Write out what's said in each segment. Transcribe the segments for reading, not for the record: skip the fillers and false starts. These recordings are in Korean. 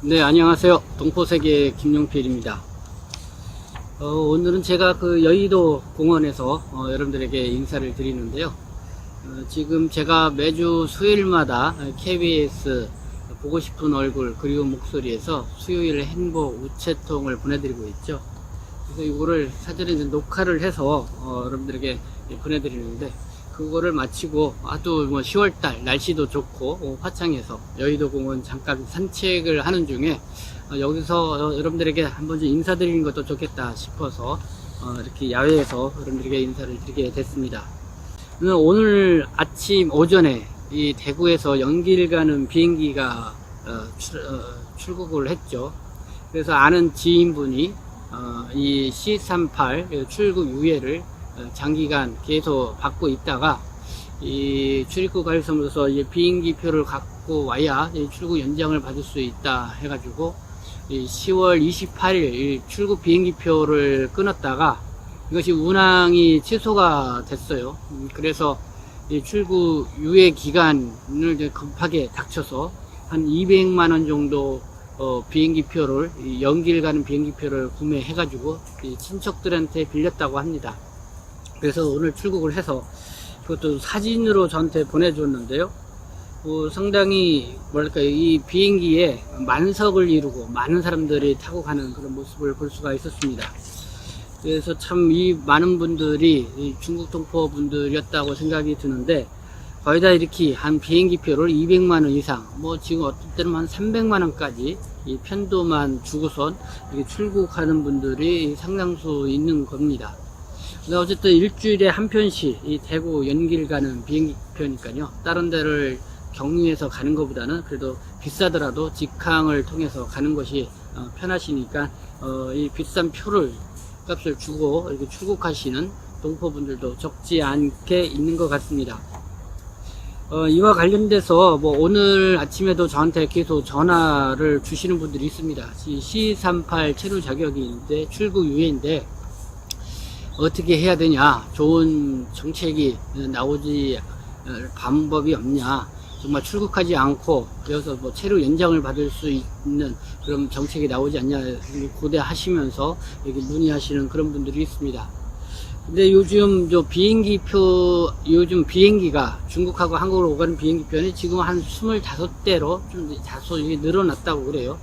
네, 안녕하세요. 동포세계 김용필입니다. 오늘은 제가 그 여의도 공원에서 여러분들에게 인사를 드리는데요. 지금 제가 매주 수요일마다 KBS 보고 싶은 얼굴 그리운 목소리에서 수요일 행복 우체통을 보내드리고 있죠. 그래서 이거를 사전에 녹화를 해서 여러분들에게 보내드리는데, 그거를 마치고 아주 10월달 날씨도 좋고 화창해서 여의도 공원 잠깐 산책을 하는 중에 여기서 여러분들에게 한번 좀 인사드리는 것도 좋겠다 싶어서 이렇게 야외에서 여러분들에게 인사를 드리게 됐습니다. 오늘 아침 오전에 이 대구에서 연길 가는 비행기가 출국을 했죠. 그래서 아는 지인분이 이 C38 출국 유예를 장기간 계속 받고 있다가 이 출입국 관리사무소에서 비행기 표를 갖고 와야 출국 연장을 받을 수 있다 해가지고 10월 28일 출국 비행기 표를 끊었다가 이것이 운항이 취소가 됐어요. 그래서 이 출국 유예 기간을 급하게 닥쳐서 한 200만원 정도 비행기 표를 연길 가는 비행기 표를 구매해 가지고 친척들한테 빌렸다고 합니다. 그래서 오늘 출국을 해서 그것도 사진으로 저한테 보내줬는데요. 상당히 뭐랄까 이 비행기에 만석을 이루고 많은 사람들이 타고 가는 그런 모습을 볼 수가 있었습니다. 그래서 참 이 많은 분들이 중국 동포 분들이었다고 생각이 드는데, 거의 다 이렇게 한 비행기 표를 200만원 이상, 지금 어떤 때는 한 300만원까지 이 편도만 주고선 이렇게 출국하는 분들이 상당수 있는 겁니다. 어쨌든 일주일에 한 편씩 이 대구 연길 가는 비행기 표니까요, 다른 데를 경유해서 가는 것보다는 그래도 비싸더라도 직항을 통해서 가는 것이 편하시니까 이 비싼 표를 값을 주고 이렇게 출국하시는 동포분들도 적지 않게 있는 것 같습니다. 이와 관련돼서 오늘 아침에도 저한테 계속 전화를 주시는 분들이 있습니다. C38 체류 자격인데 출국 유예인데 어떻게 해야 되냐, 좋은 정책이 나오지 방법이 없냐, 정말 출국하지 않고 그래서 체류 연장을 받을 수 있는 그런 정책이 나오지 않냐 고대하시면서 여기 문의하시는 그런 분들이 있습니다. 근데 요즘 요즘 비행기가 중국하고 한국으로 오가는 비행기편이 지금 한 25대로 좀 다소 늘어났다고 그래요.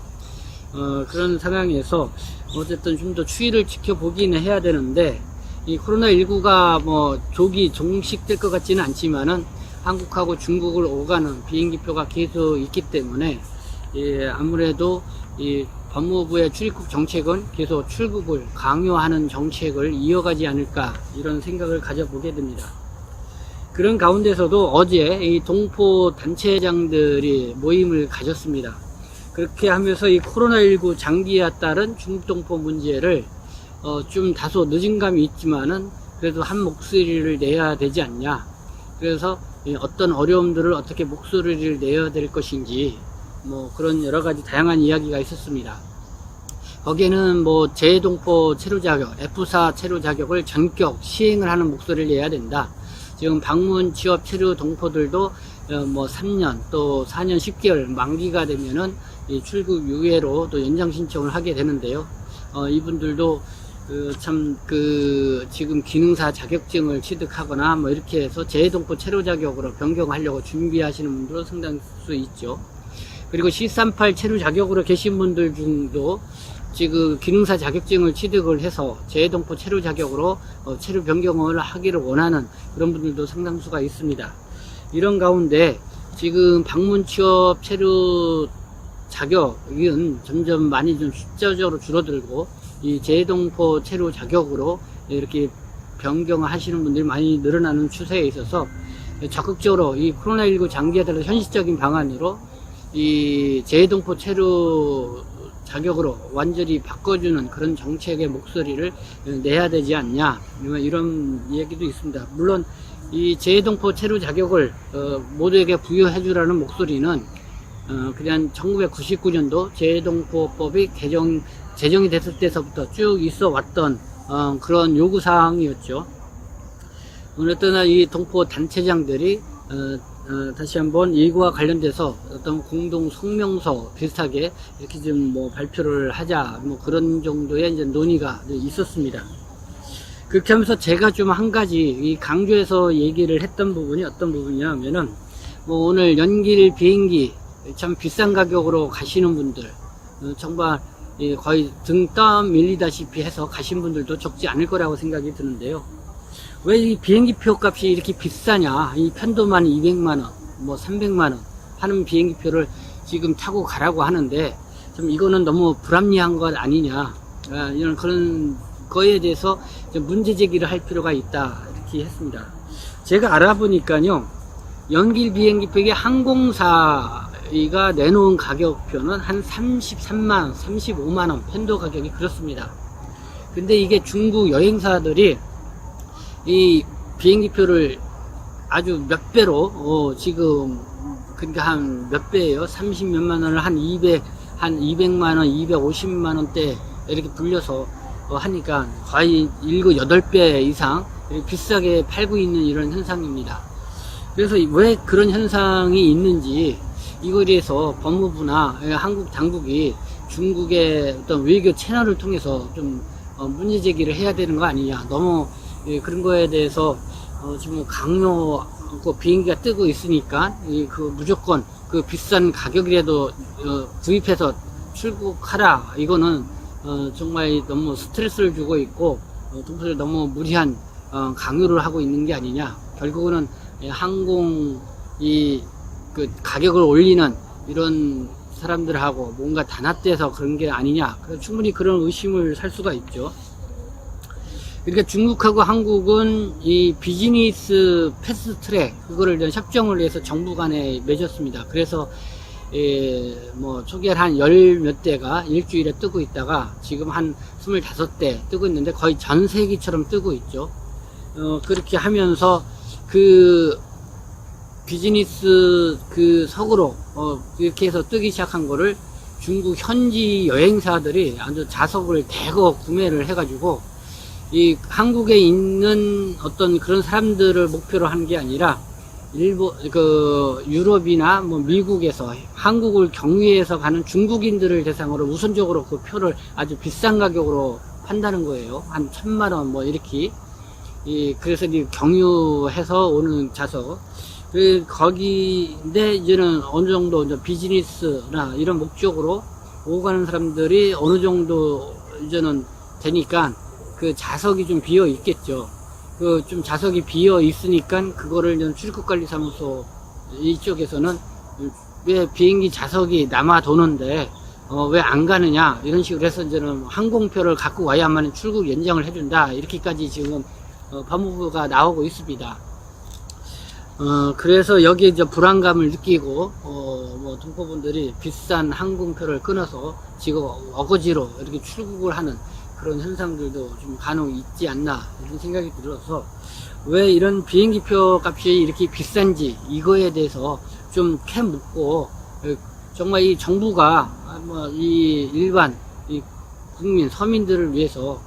그런 상황에서 어쨌든 좀 더 추이를 지켜보기는 해야 되는데, 이 코로나19가 조기 종식될 것 같지는 않지만은 한국하고 중국을 오가는 비행기표가 계속 있기 때문에 아무래도 이 법무부의 출입국 정책은 계속 출국을 강요하는 정책을 이어가지 않을까, 이런 생각을 가져보게 됩니다. 그런 가운데서도 어제 이 동포 단체장들이 모임을 가졌습니다. 그렇게 하면서 이 코로나19 장기에 따른 중국 동포 문제를 좀 다소 늦은 감이 있지만은 그래도 한 목소리를 내야 되지 않냐. 그래서 어떤 어려움들을 어떻게 목소리를 내야 될 것인지 그런 여러 가지 다양한 이야기가 있었습니다. 거기에는 재동포 체류 자격, F4 체류 자격을 전격 시행을 하는 목소리를 내야 된다. 지금 방문 취업 체류 동포들도 3년 또 4년 10개월 만기가 되면은 이 출국 유예로 또 연장 신청을 하게 되는데요. 이분들도 지금 기능사 자격증을 취득하거나 이렇게 해서 재동포 체류 자격으로 변경하려고 준비하시는 분들도 상당수 있죠. 그리고 C38 체류 자격으로 계신 분들 중도 지금 기능사 자격증을 취득을 해서 재동포 체류 자격으로 체류 변경을 하기를 원하는 그런 분들도 상당수가 있습니다. 이런 가운데 지금 방문 취업 체류 자격은 점점 많이 좀 숫자적으로 줄어들고, 이 재동포 체류 자격으로 이렇게 변경하시는 분들이 많이 늘어나는 추세에 있어서 적극적으로 이 코로나19 장기에 따른 현실적인 방안으로 이 재동포 체류 자격으로 완전히 바꿔주는 그런 정책의 목소리를 내야 되지 않냐, 이런 얘기도 있습니다. 물론 이 재동포 체류 자격을 모두에게 부여해주라는 목소리는 그냥 1999년도 재동포법이 제정이 됐을 때서부터 쭉 있어 왔던 그런 요구사항이었죠. 어쨌든 이 동포 단체장들이 다시 한번 이거와 관련돼서 어떤 공동 성명서 비슷하게 이렇게 좀 뭐 발표를 하자, 뭐 그런 정도의 이제 논의가 있었습니다. 그렇게 하면서 제가 좀 한 가지 이 강조해서 얘기를 했던 부분이 어떤 부분이냐면은, 뭐 오늘 연길 비행기 참 비싼 가격으로 가시는 분들, 정말 거의 등 떠밀리다시피 해서 가신 분들도 적지 않을 거라고 생각이 드는데요. 왜 이 비행기표 값이 이렇게 비싸냐? 이 편도만 200만원, 뭐 300만원 하는 비행기표를 지금 타고 가라고 하는데, 좀 이거는 너무 불합리한 것 아니냐? 이런 그런 거에 대해서 좀 문제 제기를 할 필요가 있다, 이렇게 했습니다. 제가 알아보니까요, 연길 비행기표의 항공사가 내놓은 가격표는 한 33만원, 35만원 편도 가격이 그렇습니다. 근데 이게 중국 여행사들이 이 비행기표를 아주 몇 배로 지금, 그러니까 한 몇 배예요? 30 몇만 원을 한 200만 원, 250만 원대 이렇게 불려서 하니까 거의 7, 8배 이상 비싸게 팔고 있는 이런 현상입니다. 그래서 왜 그런 현상이 있는지, 이거에 대해서 법무부나 한국 당국이 중국의 어떤 외교 채널을 통해서 좀 문제 제기를 해야 되는 거 아니냐. 너무 그런 거에 대해서 지금 강요하고 비행기가 뜨고 있으니까 그 무조건 그 비싼 가격이라도 구입해서 출국하라. 이거는 정말 너무 스트레스를 주고 있고 너무 무리한 강요를 하고 있는 게 아니냐. 결국은 항공 그 가격을 올리는 이런 사람들하고 뭔가 단합돼서 그런 게 아니냐. 충분히 그런 의심을 살 수가 있죠. 그러니까 중국하고 한국은 이 비즈니스 패스트 트랙, 그거를 협정을 해서 정부 간에 맺었습니다. 그래서 뭐 초기에 한 10몇 대가 일주일에 뜨고 있다가 지금 한 25대 뜨고 있는데 거의 전 세기처럼 뜨고 있죠. 그렇게 하면서 그 비즈니스 그 석으로 이렇게 해서 뜨기 시작한 거를 중국 현지 여행사들이 아주 자석을 대거 구매를 해가지고 이 한국에 있는 어떤 그런 사람들을 목표로 하는 게 아니라 유럽이나 뭐 미국에서 한국을 경유해서 가는 중국인들을 대상으로 우선적으로 그 표를 아주 비싼 가격으로 판다는 거예요. 한 1000만 원 뭐 이렇게. 그래서 경유해서 오는 자석. 거기인데 이제는 어느 정도 이제 비즈니스나 이런 목적으로 오고 가는 사람들이 어느 정도 이제는 되니까 그 자석이 좀 비어 있겠죠. 좀 자석이 비어 있으니까 그거를 출국관리사무소 이쪽에서는 왜 비행기 자석이 남아 도는데 왜 안 가느냐 이런 식으로 해서 이제는 항공표를 갖고 와야만 출국 연장을 해준다, 이렇게까지 지금 법무부가 나오고 있습니다. 그래서 여기에 이제 불안감을 느끼고 뭐 동포분들이 비싼 항공표를 끊어서 지금 어거지로 이렇게 출국을 하는 그런 현상들도 좀 간혹 있지 않나, 이런 생각이 들어서 왜 이런 비행기표 값이 이렇게 비싼지 이거에 대해서 좀 캐 묻고, 정말 이 정부가 뭐 이 일반 이 국민 서민들을 위해서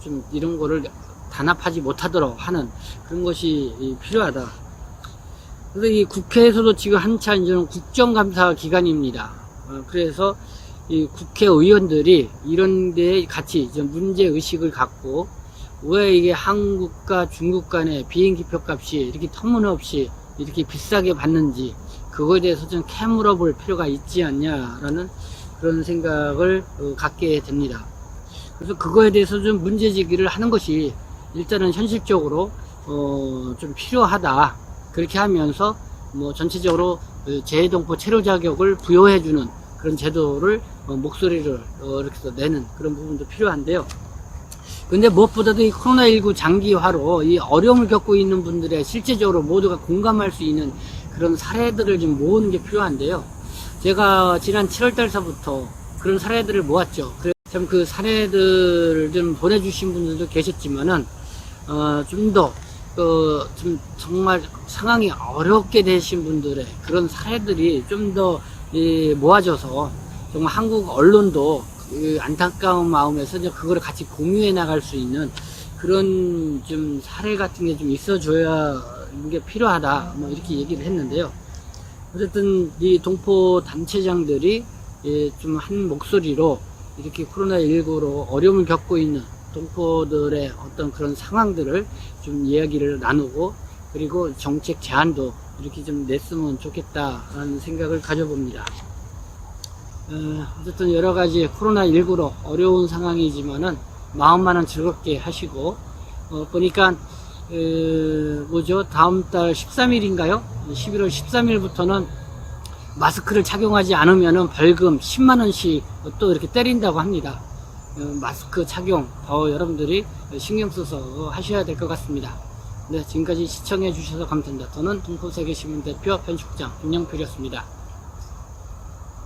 좀 이런 거를 단합하지 못하도록 하는 그런 것이 필요하다. 그래서 이 국회에서도 지금 한참 이제는 국정감사 기간입니다. 그래서 이 국회의원들이 이런 데에 같이 이제 문제의식을 갖고 왜 이게 한국과 중국 간의 비행기표 값이 이렇게 터무니없이 이렇게 비싸게 받는지 그거에 대해서 좀 캐물어볼 필요가 있지 않냐라는 그런 생각을 갖게 됩니다. 그래서 그거에 대해서 좀 문제제기를 하는 것이 일단은 현실적으로 좀 필요하다. 그렇게 하면서 뭐 전체적으로 재해동포 체류 자격을 부여해주는 그런 제도를 목소리를 이렇게 해서 내는 그런 부분도 필요한데요. 근데 무엇보다도 이 코로나19 장기화로 이 어려움을 겪고 있는 분들의 실제적으로 모두가 공감할 수 있는 그런 사례들을 좀 모으는 게 필요한데요. 제가 지난 7월달서부터 그런 사례들을 모았죠. 그래서 참 그 사례들을 좀 보내주신 분들도 계셨지만은 좀 더 좀 정말 상황이 어렵게 되신 분들의 그런 사례들이 좀 더 모아져서 정말 한국 언론도 그 안타까운 마음에서 이제 그거를 같이 공유해 나갈 수 있는 그런 좀 사례 같은 게 좀 있어줘야 게 필요하다 뭐 이렇게 얘기를 했는데요. 어쨌든 이 동포 단체장들이 좀 한 목소리로 이렇게 코로나19로 어려움을 겪고 있는 동포들의 어떤 그런 상황들을 좀 이야기를 나누고, 그리고 정책 제안도 이렇게 좀 냈으면 좋겠다라는 생각을 가져봅니다. 어쨌든 여러 가지 코로나19로 어려운 상황이지만은 마음만은 즐겁게 하시고, 보니까 뭐죠, 다음 달 13일인가요? 11월 13일부터는 마스크를 착용하지 않으면은 벌금 10만원씩 또 이렇게 때린다고 합니다. 마스크 착용 더 여러분들이 신경 써서 하셔야 될 것 같습니다. 네, 지금까지 시청해 주셔서 감사합니다. 저는 동포세계시민대표 편집국장 김영필이었습니다.